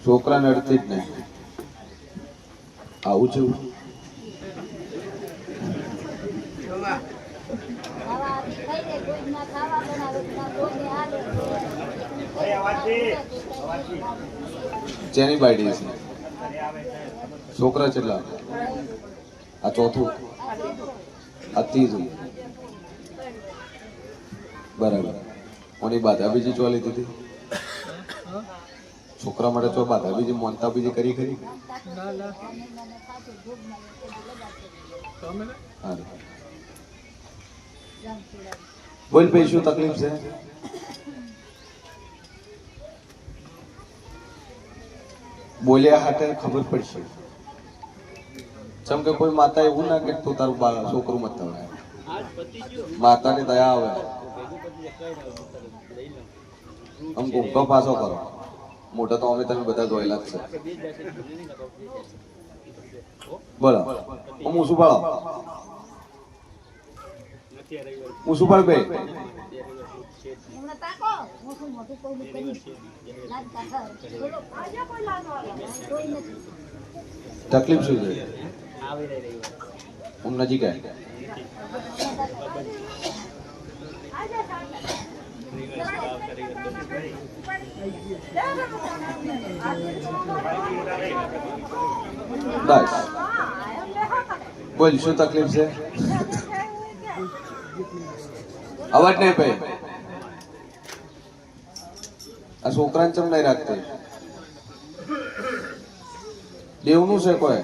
છોકરા નડતી જ નહીં. આવું છે જેની બાયડી છે. છોકરા કેટલા? આ ચોથું, આ ત્રીજું. બરાબર. કોની બાધા બીજી ચો લીધી હતી? છોકરા માટે ચો બાધા બીજી મોનતા બીજી કરી ખરી? બોલ ભાઈ, શું તકલીફ છે? બોલ્યા હાટે ખબર પડશે. જેમ કે કોઈ માતા એવું ના કે તું તારું છોકરું મત તવડાય. માતાની દયા આવે. આમ ગુંગો પાછો કરો. મોટા તો અમે તમે બધા જોયેલા જ છે. બોલો, હું શું પાડો? હું શું પાડ બે? તકલીફ શું છે? હું નજીક આવ્યા. બસ બોલ, શું તકલીફ છે? અવાજ નહીં ભાઈ. આ છોકરાને ચમ નહીં રાખતી? દેવનું છે કોઈ?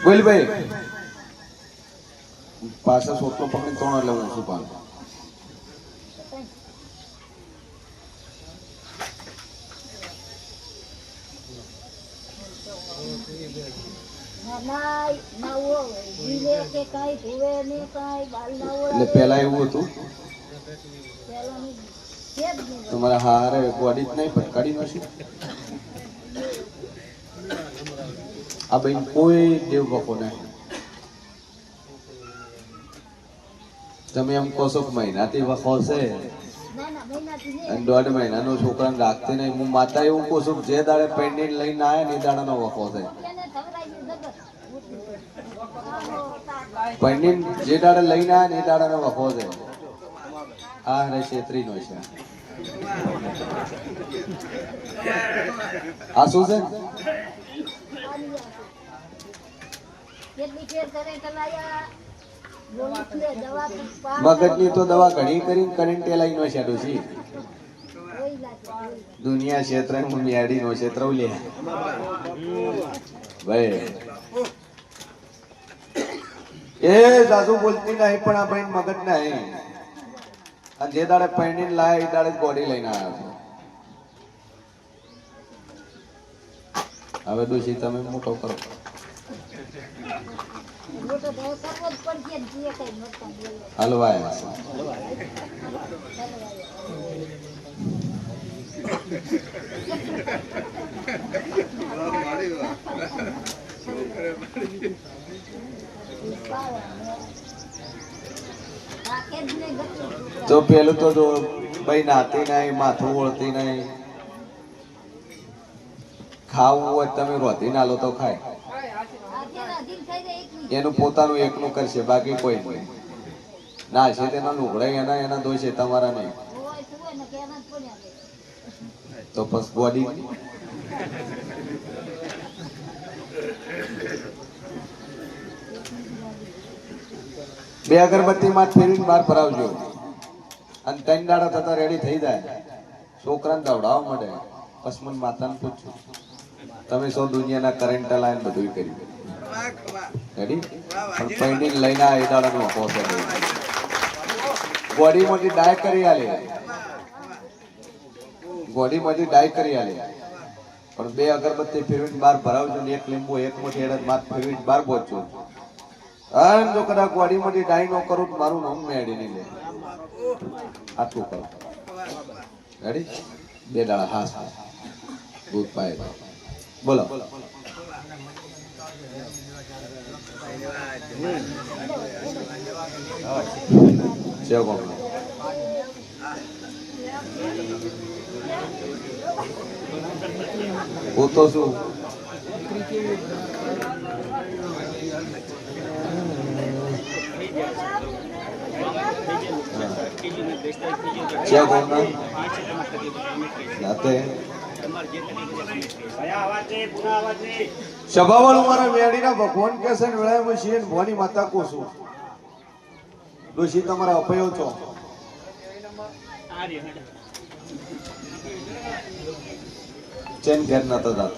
બોલ ભાઈ. પાછા સોટલો પકડી ત્રણ એટલે હું શું પાડું? એટલે પેલા એવું હતું તમારા હારે બોડી જ નહીં ફટકાડી નથી. આ બેન કોઈ દેવ બકો નહીં. તમે એમ કહો છો મહિનાથી વખો છે અને 1.5 મહિનાનો છોકરાને રાખતી નહીં. હું માતા એવું કહું છું જે દાડે પેન્ડિંગ લઈને આવ્યા ને એ દાડાનો વખો છે. પેન્ડિંગ જે દાડે લઈને આવ્યા ને એ દાડાનો વખો છે. આ હરે છેત્રીનો છે. આ શું છે? મગજની તો દવા ઘણી કરી કરંટ લાઈનો છેડો છે. દુનિયા ક્ષેત્ર હું મેડી નો ક્ષેત્ર લે ભાઈ. એ સાસુ બોલતી નહીં પણ આ ભાઈ મગજ નહીં. અને જે દાડે પૈણી લાય એ દાડે બોડી લઈને આવ્યા છે. હવે દોશી તમે મોટો કરો. હલવાય તો પેલું તો ભાઈ નાતી નહીં, માથું ઓળતી નહીં. ખાવું હોય તમે રોધી ના લો તો ખાય. એનું પોતાનું એકનું કરશે, બાકી કોઈ નહીં. ના છે તેના લુગડા એના દોષ છે, તમારા નહીં. તો બસ બોડી બે અગરબત્તી માં ફેરીને બહાર ભરાવજો અને 3 દાડા થતા રેડી થઈ જાય. છોકરાને દવડાવવા મળે. પસમન માતાને પૂછું તમે સૌ દુનિયાના કરંટ લાઈન બધું કર્યું રેડી, પણ પેન્ડિંગ લઈને આ એ દાડાનો પહોંચે. બોડીમાંથી ડાય કરી આલે, બોડીમાંથી ડાય કરી આલે. પણ 2 અગરબત્તી ફેરવીને બહાર ભરાવજો ને 1 લીંબુ 1 મુઠ્ઠી એડ માથ ફેરવીને બહાર પહોંચજો. અને જો કદાચ બોડીમાંથી ડાય ન કરું તો મારું નામ મેળી નહીં લે. આટલું કરો રેડી. 2 દાડા હાથ દૂધ પાય બોલો. છે કોણ? હું તો શું સભાવાળું મારા વેડીના ભગવાન કે છે ને વેળામાં છીએ ને ભવાની માતા કો છું ડોશી તમારા અપયો છો ચેન ઘેર નતા જતા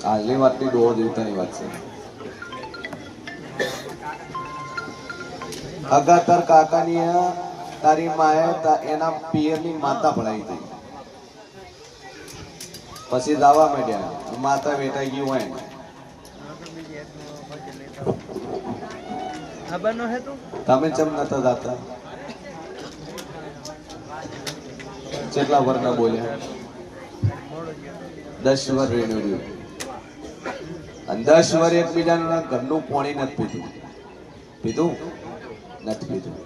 હાલની વાતની દોઢ દિવસની વાત છે. અગાતર કાકાની તારી માએ એના પિયરની માતા ભણાવી હતી. પછી દાવા માંડ્યા માતા વેટાઈ ગઈ હોય તમે ચમ નતા જાતા કેટલા વર્ષના બોલ્યા 10 વર્ષ રહીને રહ્યું અને 10 વર્ષ એકબીજાના ઘરનું પાણી નથી પીધું નથી પીધું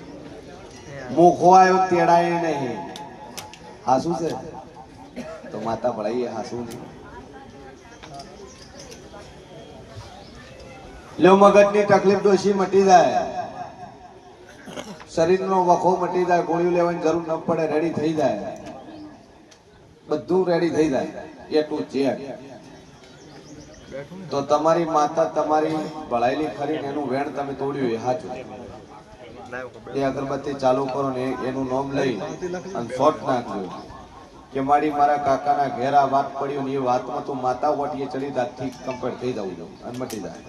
મુખો આવ્યો તેડાય નહીં. હાસુ છે તો માતા ભળાઈએ હાસુ નહીં. લો મગજની તકલીફ ડોશી મટી જાય, શરીરનો વખો મટી જાય, ગોળીઓ લેવાની જરૂર ન પડે, રેડી થઈ જાય, બધું રેડી થઈ જાય એટલું ચેક. તો તમારી માતા તમારી ભળાયેલી ખરી એનું વેણ તમે તોડ્યું એ સાચું. એ અગરબત્તી ચાલુ કરો ને એનું નામ લઈ અને શોટ નાખજો કે મારા કાકાના ઘેરા વાત પડ્યું ને એ વાતમાં તું માતા વટીએ ચડી દાંતથી કમ્પ્લીટ થઈ જવું જો અને મટી જાય.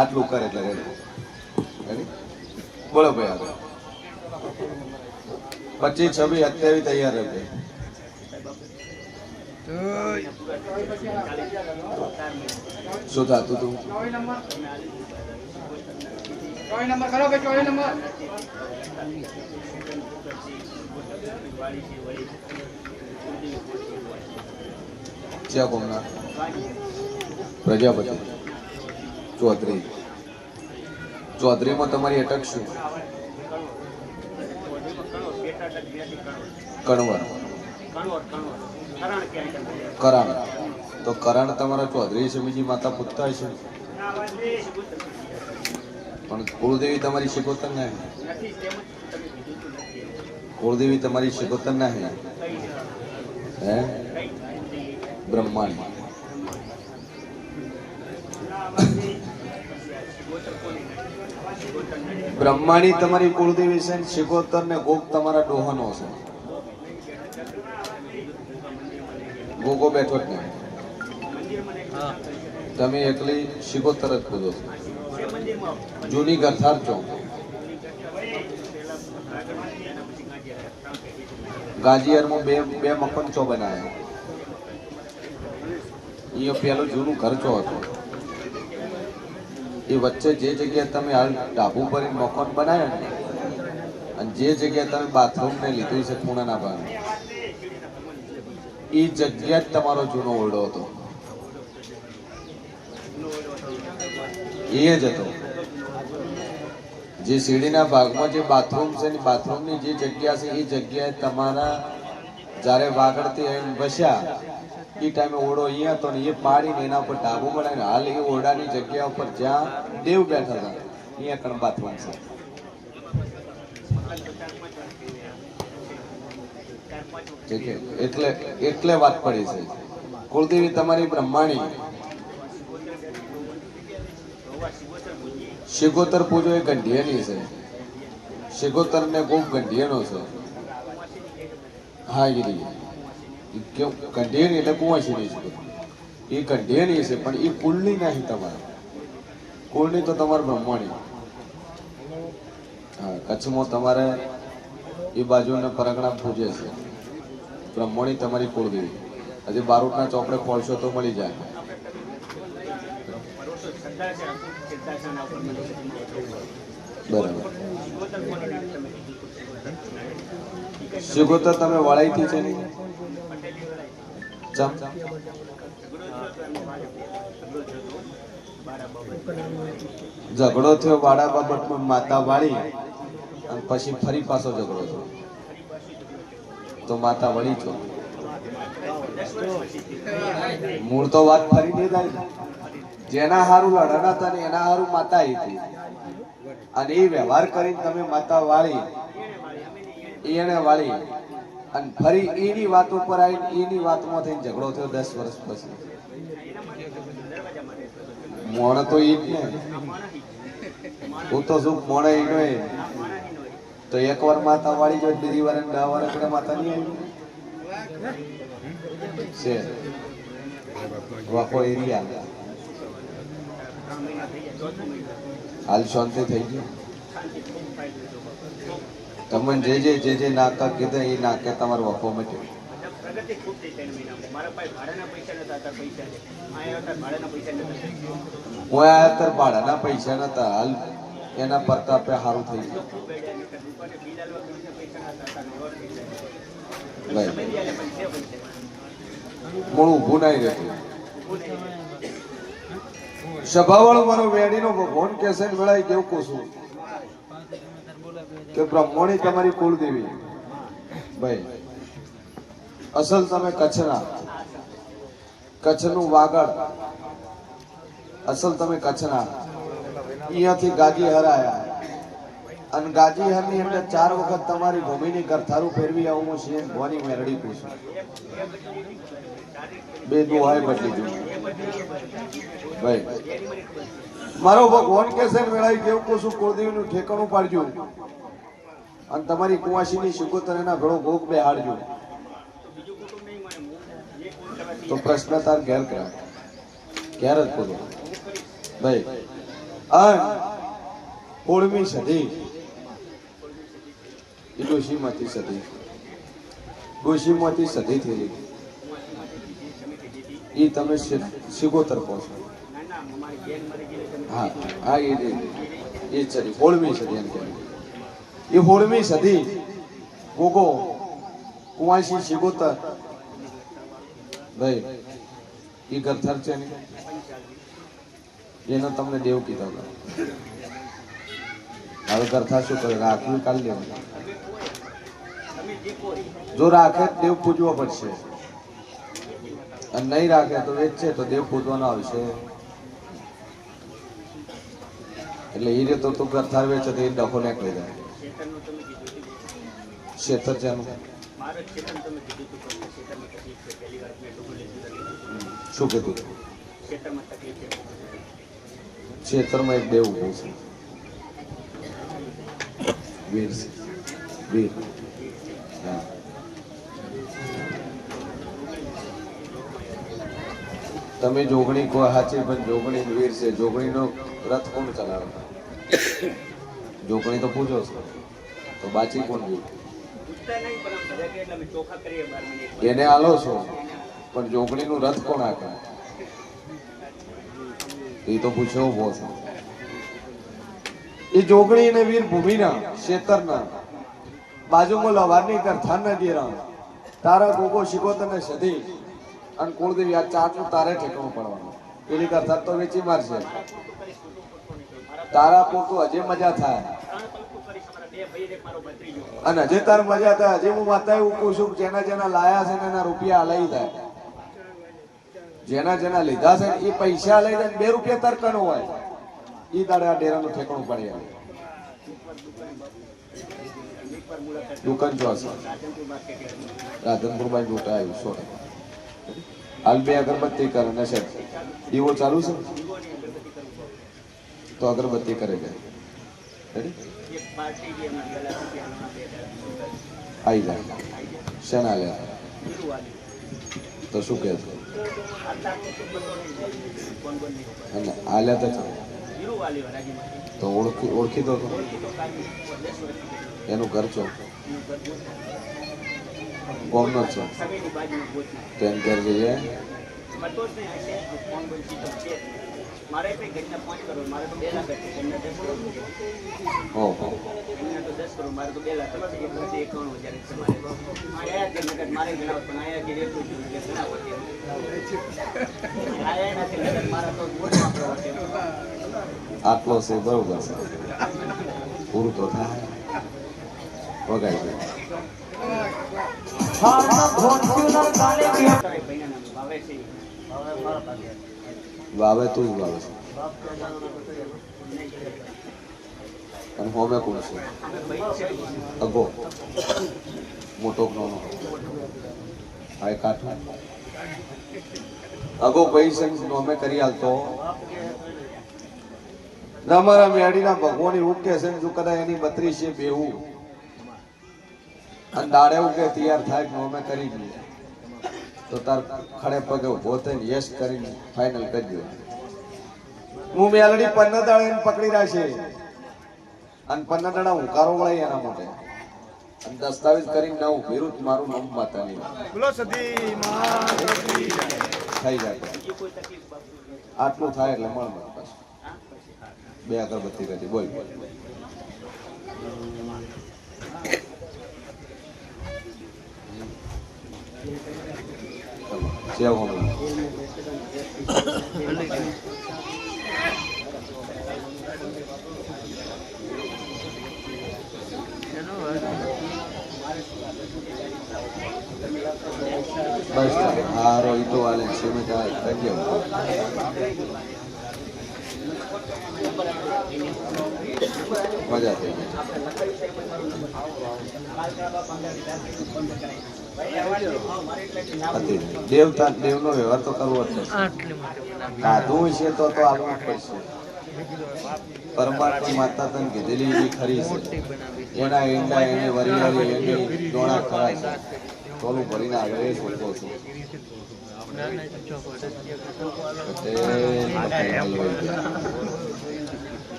આટલું કરે એટલે રેડી. બોલો ભાઈ આગળ 25, 26, 27 તૈયાર રહેશે. શું થતું તું? 24 નંબર કરો ભાઈ, 24 નંબર. ક્યાં કોમના? પ્રજાપતિ ચૌધરીમાં તમારી અટક શું? કણવર કરણ. તો કરણ તમારા ચૌધરી છે, બીજી માતા પૂછતા હશે પણ કુળદેવી તમારી શિકોતર ના હે? કુળદેવી તમારી શિકોતર ના હે? બ્રહ્માંડ બ્રહ્માણી તમારી કુળદેવી છે, શિકોતર ને ગોગ તમારા ડોહનો છે. ગોગો બેઠો જ નહીં, તમે એકલી શિકોતર જ પૂજો છો. જૂની ગરથાર છો. ગાજીયારમાં બે મકાન ચો બનાવ્યા. એ પેલું જૂનું ઘર ચો હતો. એ વચ્ચે જે જગ્યાએ તમે હાલ ડાબુ પર મકાન બનાવ્યા ને અને જે જગ્યાએ તમે બાથરૂમ ને લીધું છે ખૂણાના ભાગ, એ જગ્યા જ તમારો જૂનો ઓરડો હતો. એ જ હતો. જે સીડીના ભાગમાં જે બાથરૂમ છે ને બાથરૂમની જે જગ્યા છે એ જગ્યાએ તમારા જ્યારે વાગડથી આવીને બસ્યા એ ટાઈમે ઓરડો અહીંયા હતો ને એ પાડીને એના ઉપર ઢાબુ બનાવીને હાલ એ ઓરડાની જગ્યા ઉપર જ્યાં દેવ બેઠા હતા અહીંયા કણ બાથરૂમ છે. એટલે વાત પડી છે. કુળદેવી તમારી બ્રહ્માણી. શિકોતર પૂજો એ ગંઢિયાની છે. શિકોતર ને ખૂબ ગંઢિયાનો છે. હા ગીરી ગંઢિયાની એટલે કુંવાશીની છે. એ ગંઢિયાની છે પણ એ કુળની નહીં તમારે. કુળની તો તમારે બ્રહ્માણી. હા કચ્છમાં તમારે એ બાજુને પરગણા પૂજે છે. બ્રહ્મણી તમારી કુળદેવી. હજી બારોટના ચોપડે ખોલશો તો મળી જાય. બરાબર. શિગોતર તમે વળાઈથી છે ને ચમ ઝઘડો થયો વાડા બાબતમાં માતા વાળી અને પછી ફરી પાછો ઝઘડો થયો તો માતા વળી છો. મૂળ તો વાત ફરી નહીં થાય. જેના હારું લડના હતા ને એના હારું માતા હતી અને એ વ્યવહાર કરીને તમે માતા વાળી એને વાળી અને ફરી એની વાત ઉપર આવીને એની વાતમાં થઈને ઝઘડો થયો 10 વર્ષ પછી. મોણ તો ઈ જ ને. હું તો શું મોણે ઈનો તો એકવાર માતા વાળી જો બીજી વાર 10 વર્ષ એટલે માતા નહીં આવી છે. વાપો એરિયા હાલ શાંતિ થઈ ગઈ. તમને જે નાકા કીધા એ નાકે તમારો વફો મટ્યો. હું આયા તાર ભાડાના પૈસા નતા હાલ એના પ્રતાપે સારું થઈ ગયું. પણ ઊભું નહીં રહેતું. સભાવાળો મારો વેડીનો ભગવાન કેસે વેળાઈ કેવું કોશું કે બ્રહ્મણી તમારી કુળદેવી ભાઈ અસલ તમે કચ્છના કચ્છનું વાગડ અસલ તમે કચ્છના અહીંયાથી ગાજી હરાયા અને ગાજી હરની અંદર 4 વખત તમારી ભૂમિની કરથારું ફેરવી આવું હું સિંહ ભવાની મેરડી પૂછું બે દુહાઈ બદલી દઉં ભાઈ મારો ભગવાન કેસે વેળાઈ કેવું કોશું કુળદેવીનું ઠેકાણું પાડજો અને તમારી કુવાસીની શિકોતર એના ભેળો ભોગ બેહાડજો. તો પ્રશ્ન તાર ઘેર કરાય ઘેર જ પૂરો ભાઈ. અન 16મી સદી એ ડોશીમાંથી સદી થયેલી એ તમે શિકોતર પહોંચો. હા હા એ સદી 16મી સદી એમ કહેવાય. એ 16મી સદી ગોગો કુવાસી શિકોતર ભાઈ એ ગરથર છે ને એનો તમને દેવ કીધો હતો. હવે ગરથા શું કરે રાખ્યું કાલ લેવું. જો રાખે દેવ પૂજવો પડશે અને નહીં રાખે તો વેચશે તો દેવ પૂજવાનો આવશે. એટલે એ રીતે તું ગરથાર વેચે તો એ ડખો નીકળી જાય. ક્ષેત્ર છે શું કીધું ક્ષેત્રમાં એક દેવ ઉભું છે વીર છે વીર. હા તમે જોગણી કો સાચી પણ જોગણી વીર છે. જોગણીનો રથ કોણ ચલાવે? જોગણી તો પૂછો છો તો બાચી કોણ ગયું એને આલો છો પણ જોગણીનું રથ કોણ હાકે એ તો પૂછ્યો ઉભો છો. એ જોગણી અને વીર ભૂમિના ક્ષેત્રના બાજુમાં લવારની કરથાના દેરા તારા ગોગો શિકોતર ને સદી અને કુળદેવી આ 4નું તારે ઠેકાણું પડવાનું. પેલી કરથા તો વેચી મારશે. તારા પોતું હજી મજા થાય અને હજી તાર મજા થાય. હજી હું માતા એવું કહું છું જેના લાયા છે એના રૂપિયા લઈ જાય. જેના લીધા છે એ પૈસા લઈ જાય 2 રૂપિયા તરકણ હોય એ દાડે આ ડેરાનું ઠેકાણું પડી આવે. દુકાન જો હશે રાધનપુર બાજુ લૂંટા આવ્યું 100%. હાલ 2 અગરબત્તી કરે ને છે દીવો ચાલુ છે તો અગરબત્તી કરે છે. આવી જાય શેના લે તો શું કહે છે આલ્યા તો ઓળખી દો એનું ઘર છો કોમનો છો તો એમ ઘર જઈએ મારે કઈ ઘટના 5 કરોડ, મારે તો 2 લાખ હતી, એમને 10 કરોડ રૂપિયા. ઓહો એમને તો 10 કરોડ, મારે તો 2 લાખ હતી, 51,000 છે મારે. આયા કે નગર મારે ગણાવ, પણ આયા કે એટલું જ રૂપિયા ગણાવ હતી. આયા નથી નગર, મારા તો મોટો આંકડો હતો. આટલો છે બરોબર છે, પૂરું તો થાય વગાઈ ગયું. ભાવે છે વાવે તું જ વાવે છે અને હોમે કોણ છે? અગો મોટો નાનો હાય કાઠો અગો પૈસા નોમે કરી હાલતો અમારા મેડીના ભગવાન એવું કે છે જો કદાચ એની 32 છે બેવું અને દાડે એવું કે તૈયાર થાય નોમે કરી દઈએ તો તાર ખડે પગે ઉભો થઈને યસ કરીને ફાઇનલ કરજો. હું મેલડી 15 દાડા એને પકડી રાખશે અને 15 દાડા હુંકારો વળાય એના માટે અને દસ્તાવેજ કરીને ના ઉભી રહું મારું નામ માતાની થઈ જાય. આટલું થાય એટલે મળ મત પાછું 2 અગરબત્તી કરી બોલ સેવ હમણાં બસ હારો ઈ તો વાલે સિમેન્ટ કરી દો. મજા થઈ ગઈ. દેવનો વ્યવહાર તો કરવો જ છે. કાધું છે તો આવવું પડશે. પરમાત્મા માતા તને કીધેલી એવી ખરી છે. એના ઈંડા એને વરિયાળી એની ડોળા ખરા છે. ટોલું ભરીને આગળ એ શોધો છું.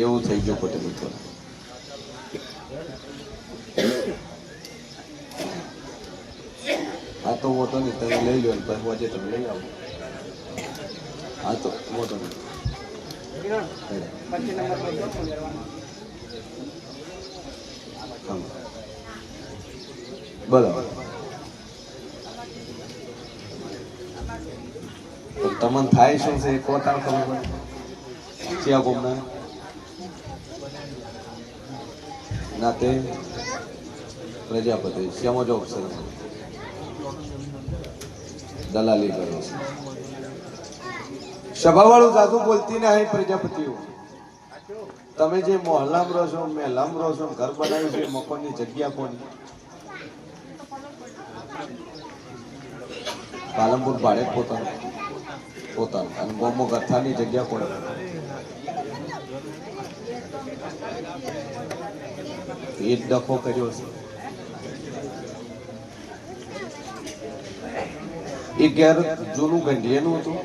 એવું થઈ ગયું પટેલ મિત્રો. આ તો મોટો નહીં, તમે લઈ લો ને પછી વજે તમે લઈ આવો. આ તો મોટો નહીં. 25 નંબર પર જો ફોન કરવાનો. બરાબર. તમને થાય શું છે કોટાળ ખબર પડે ક્યાં ગુમના નાતે પ્રજાપતિ શ્યામો જોબ છે દલાલી કરે છે. સભાવાળું સાધુ બોલતી ને અહીં પ્રજાપતિઓ તમે જે મોહલ્લામાં રહો છો મહેલામાં રહો છો ઘર બનાવ્યું છે મકાનની જગ્યા કોની? પાલનપુર ભાડે પોતાનું અને ગોમો ગથાની જગ્યા કોણ? એ જ ડખો કર્યો છે. એ ઘેર જૂનું ગંઢિયાનું હતું.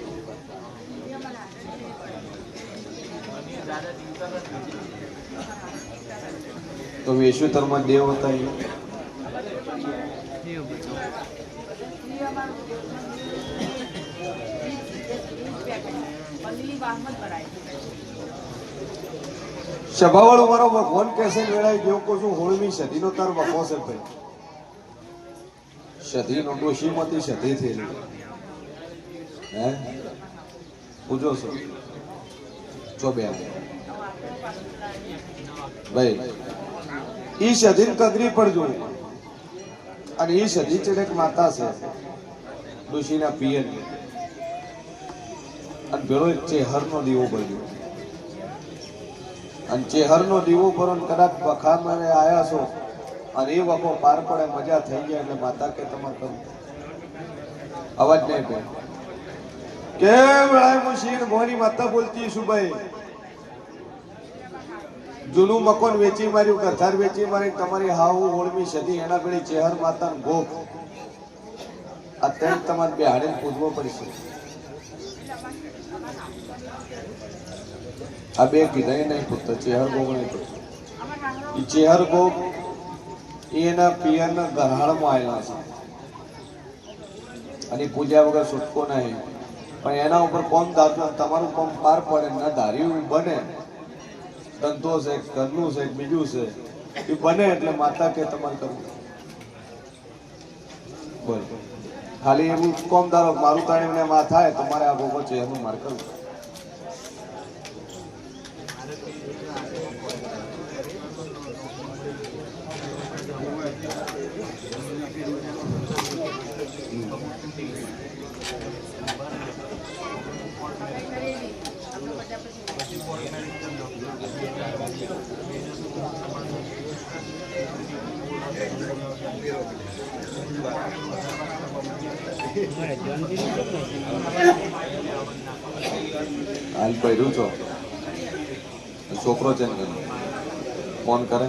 તો વેશ્યુતરમાં દેવ હતા એ સભાવાળો મારો ભગવાન કેસે વેળાઈ ગયો કહું છું 16મી સદીનો તાર વખો છે ભાઈ. સદીનો ડોશીમાંથી સદી થયેલી હે પૂજો છો ચો બે ભાઈ ઈ સદી કગરી પડજો અને ઈ સદી ચડેક માતા છે ડોશીના પિયર અને ભેળો એક ચેહરનો દીવો બળ્યો અને ચેહરનો દીવો ભરો કદાચ વખામાં આવ્યા છો અને એ વખો પાર પડે મજા થઈ જાય એટલે માતા કે તમારે કરું અવાજ નહીં બે કે હું શીર મોરી માતા બોલતી છું ભાઈ. જૂનું મકોન વેચી માર્યું કથાર વેચી મારી તમારી હાહુ 16મી સદી એના પેલી ચેહર માતા ભોગ અત્યારે તમારે બેહાડે પૂજવો પડશે. આ બે કીધા નહીં પુત્ર ચેહર ગોગ નહીં પુત્ર. એ ચેહર ગોગ એના પિયરના ગરહાળમાં આવેલા છે અને પૂજા વગર છૂટકો નહીં. પણ એના ઉપર કોમ દાતું તમારું કોમ પાર પડે ન ધાર્યું બને, ધંધો છે, ઘરનું છે, બીજું છે, એ બને એટલે માતા કે તમારે કરવું. બોલ, ખાલી એવું કોમ ધારો મારું તાણીને માં થાય તો મારે આ ભોગો છે એનું મારે કરવું. હાલ પહેર્યું છો છોકરો છે ને ફોન કરે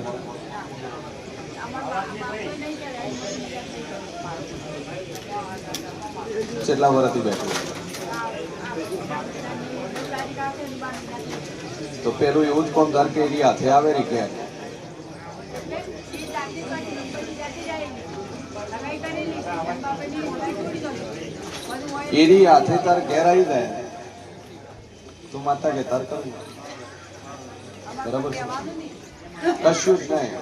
કેટલા વર્ષથી બેઠું તો પેલું એવું જ કોમ ધાર કે એની હાથે આવે રી કે એની હાથે તાર ઘેર આવી જાય તું માતા કે તાર કરવું બરાબર છે કશું જ નહીં.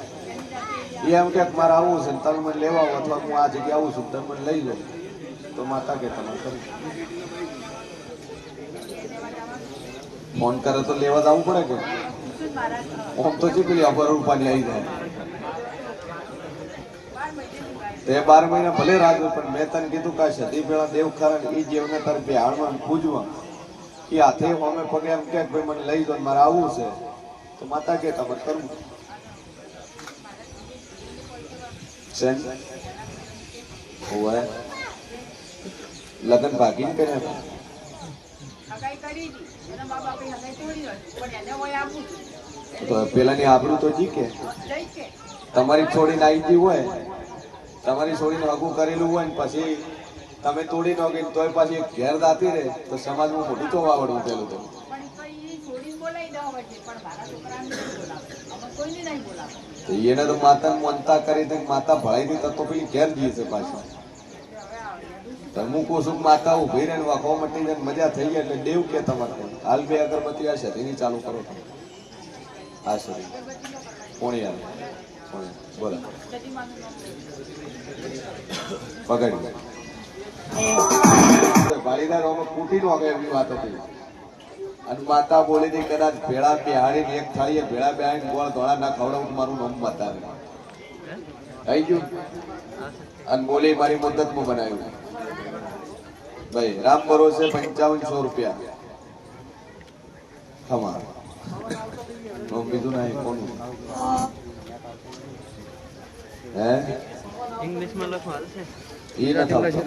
એ એમ કે મારે આવું છે તમે મને લેવા આવો અથવા હું આ જગ્યાએ આવું છું તમે મને લઈ જાઓ તો માતા કે તમારે કરવું. ફોન કરે તો લેવા જવું પડે કે આમ તો પેલી અબર રૂપાની આવી જાય તે 12 મહિના ભલે રાખ્યો પણ મેં તને કીધું કે સદી પેલા દેવ ખરા એ જેવને તારે બિહારમાં પૂજવા એ હાથે અમે પગે એમ કે ભાઈ મને લઈ જાઓ મારે આવવું છે તો માતા કે તમારે કરવું છે. લગ્ન ભાગીને કર્યા તો પેલાની આબરૂ તો જી કે તમારી છોડીને આવી ગઈ હોય તમારી છોડીને હગું કરેલું હોય ને પછી તમે તોડી નાખી તોય પાછી ઘેર દાતી રહે તો સમાજમાં મોટું તો વાવડવું પેલું તો એને તો માતા મનતા કરી દે માતા ભળાઈ દી તો પેલી ઘેર જઈએ છે પાછી હું કોશું માતા ઉભી રહે વાખો મટી જાય મજા થઈ જાય એટલે દેવ કે તમારે હાલ બે અગરબત્તી આ છે એની ચાલુ કરો તમે હા સર કોણી આવે બોલો પકડી ભાડીદાર કૂટી નો આગળ એવી વાત હતી અને માતા બોલી હતી કદાચ ભેળા બિહાડીને એક થાળીએ ભેળા બેહાડીને ગોળ ધોળા ના ખવડાવું મારું નામ માતા થઈ ગયું અને બોલી મારી મુદ્દતમાં બનાવ્યું ભાઈ રામ ભરોસે 5500 રૂપિયા ખમા બીજું નહીં કોનું હે ઇંગ્લિશમાં લખવાનું છે એ નથી આવતો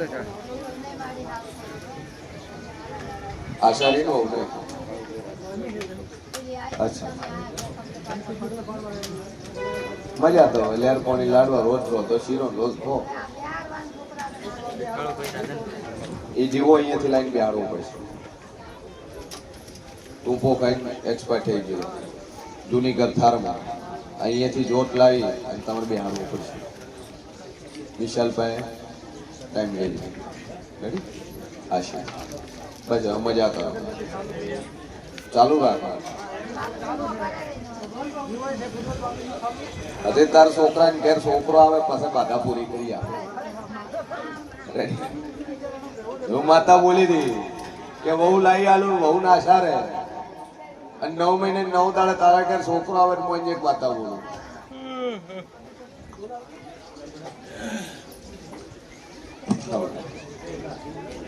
આશારી નો ને અચ્છા મજા તો લેર કોની લાડવા રોજ રો તો શીરો રોજ ખો એ જીવો અહીંયાથી લાઈન બેહાડવું પડશે ટૂંપો ખાઈને એક્સપાયર થઈ ગયો જૂની ગરથારમાં અહીંયાથી જોટ લાવી અને તમારે બેહાડવું પડશે. વિશાલભાઈ ટાઈમ લઈ રેડી આશા બસ હવે મજા કરો ચાલુ રાખો. હજે તાર છોકરા ને ઘેર છોકરો આવે પછી બાધા પૂરી કરી આપે. હું માતા બોલી હતી કે વહુ લાવી આલું વહુ ના આશા રે અને 9 મહિને 9 દાડે તારા ઘેર છોકરો આવે હું અહીંયા એક માતા બોલું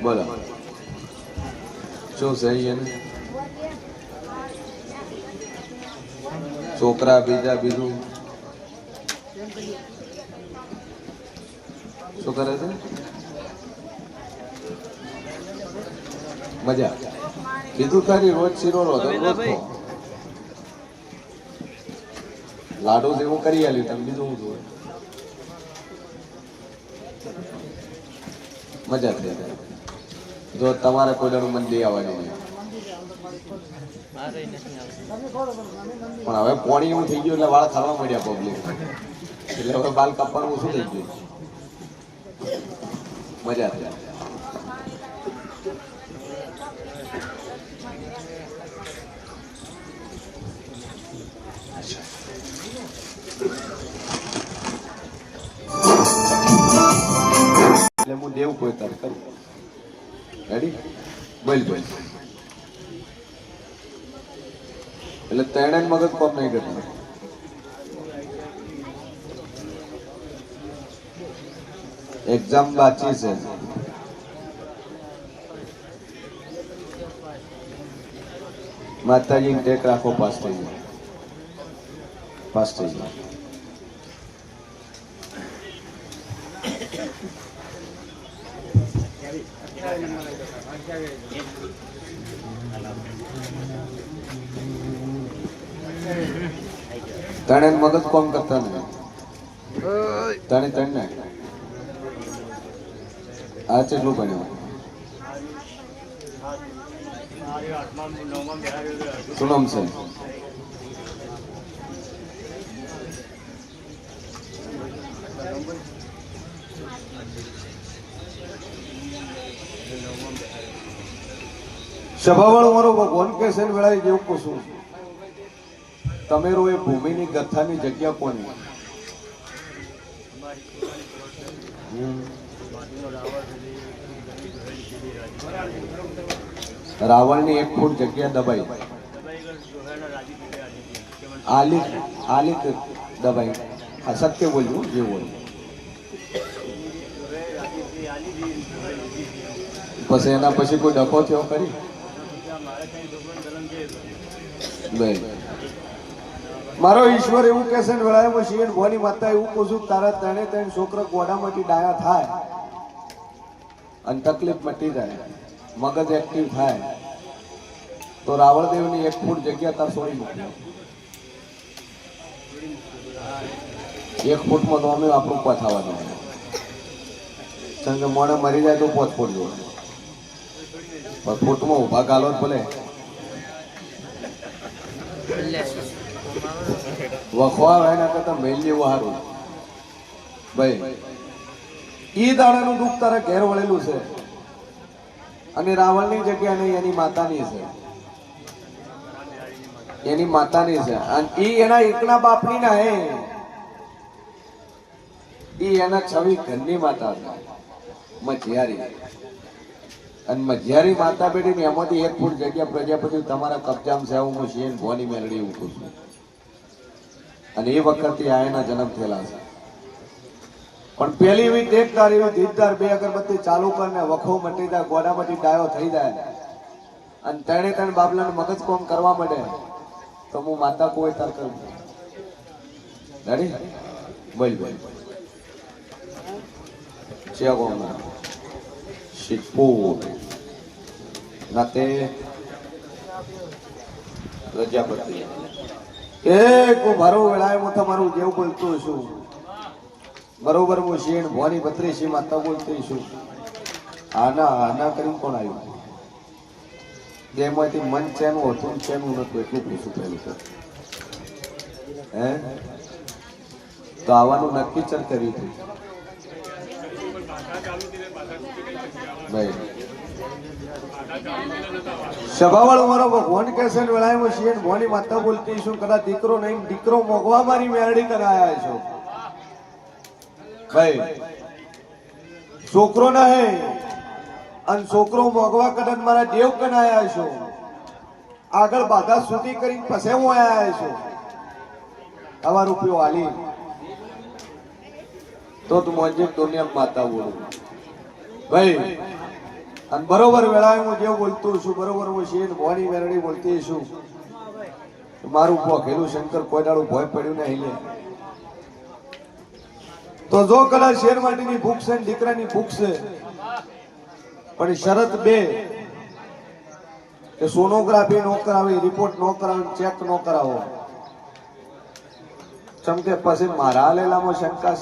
બોલો શું છે છોકરા બીજા બીજું શું કરે છે મજા કીધું ખરી રોજ શીરો રોજ લાડુ જેવું કરી આલ્યું તમે બીજું શું જોવે મજા થઈ જાય. જો તમારે કોઈ દાડું મંદિર આવવાની હોય પણ હવે પોણી એવું થઈ ગયું એટલે વાળ ખાવા મળ્યા પબ્લિક એટલે હવે બાલ કાપવાનું ઓછું થઈ ગયું મજા થઈ એટલે હું દેવ કોઈ તાર કરું. રેડી? બોલ બોલ. એટલે તેણે મગજ કોમ નહીં કરતું. એક્ઝામ બાકી છે. માતાજી ટેક રાખો, પાસ થઈ જાય. પાસ થઈ જાય. તને મગજ કોમ કરતા નહીં. તને ને આ કેટલું ભણ્યું? શું નામ છે? સભાવાળો મારો ભગવાન કે છે વેળાએ જેવું પૂછું, તમેરો એ ભૂમિની ગથ્થાની જગ્યા કોની? રાવણની 1 ફૂટ જગ્યા દબાઈ. આલિક દબાઈ. અસત્ય બોલ્યું જે બોલ્યું. પછી એના પછી કોઈ ડખો થયો કરી? મારો ઈશ્વર એવું કે છે ને વેળાએ શિયન ભવાની માતા એવું પૂછું, તારા ત્રણ છોકરા ગોડામાંથી ડાયા થાય અને તકલીફ મટી જાય, મગજ એક્ટિવ થાય, તો રાવણદેવની 1 ફૂટ જગ્યા તાર છોડી મૂકી. 1 ફૂટમાં તો અમે આપણું પથાવાનું. કારણ કે મોડે મરી જાય તો 5 ફૂટ જોડે, પણ ફૂટમાં ઉભા ગાલો ભલે વખવા એના કરતા મેલ જેવું સારું. ભાઈ ઈ દાડાનું દુઃખ તારા ઘેર વળેલું છે અને રાવણની જગ્યા નહીં, એની માતાની છે. એની માતાની છે અને ઈ એના એકના બાપની ના હે, ઈ એના 26 ઘરની માતા છે, મજિયારી. અને મજિયારી માતા બેટી ને એમાંથી 1 ફૂટ જગ્યા પ્રજાપતિ તમારા કબજામાં છે. હું શિયન ભવાની મેળડી એવું કહું છું. અને એ વખતથી આ એના જન્મ થયેલા છે. પણ પેલી એવી ટેકદાર, એવી ધીરદાર, 2 અગરબત્તી ચાલુ કરીને વખો મટી જાય, ગોડામાંથી ડાયો થઈ જાય અને ત્રણે બાબલાનું મગજ કોમ કરવા માંડે તો હું માતા કોઈ તાર કરું. રેડી? બોલ બોલ. ચેગોના શિવપુર નાતે પ્રજાપતિ. એક મારો વેળાએ હું તમારું જેવું બોલતું છું બરોબર. હું શિયન ભવાની 32 માતા બોલતી છું. આના કરીને કોણ આવ્યું? જેમાંથી મન ચેનું હતું ચેનું નતું એટલું પૂછું પહેલું તો. હે તો આવવાનું નક્કી ચર કર્યું હતું ભાઈ. સભાવાળો મારો ભગવાન કે છે ને વેળાએ હું શિયન ભવાની માતા બોલતી છું. કદાચ દીકરો નહીં, દીકરો મોગવા મારી મેરડી કરાયા છો ભાઈ. છોકરો ના હે અને છોકરો મોગવા કદાચ મારા દેવ કનાયા છો. આગળ બાધા સુધી કરીને પછી હું આયા છો. આવા રૂપિયો હાલી તો તું મોજે દુનિયા માતા બોલું ભાઈ. અને બરોબર વેળાએ હું જેવું બોલતું છું, બરોબર હું શિયન ભવાની મેરડી બોલતી છું. મારું ભોગેલું શંકર કોઈ દાડું ભોય પડ્યું નહીં લે. તો જો કદાચ શેર માટીની ભૂખ છે, દીકરાની ભૂખ છે, પણ શરત 2 કે સોનોગ્રાફી નો કરાવી, રિપોર્ટ નો કરાવી, ચેક નો કરાવો. ચમકે પછી મારા લેલામાં શંકા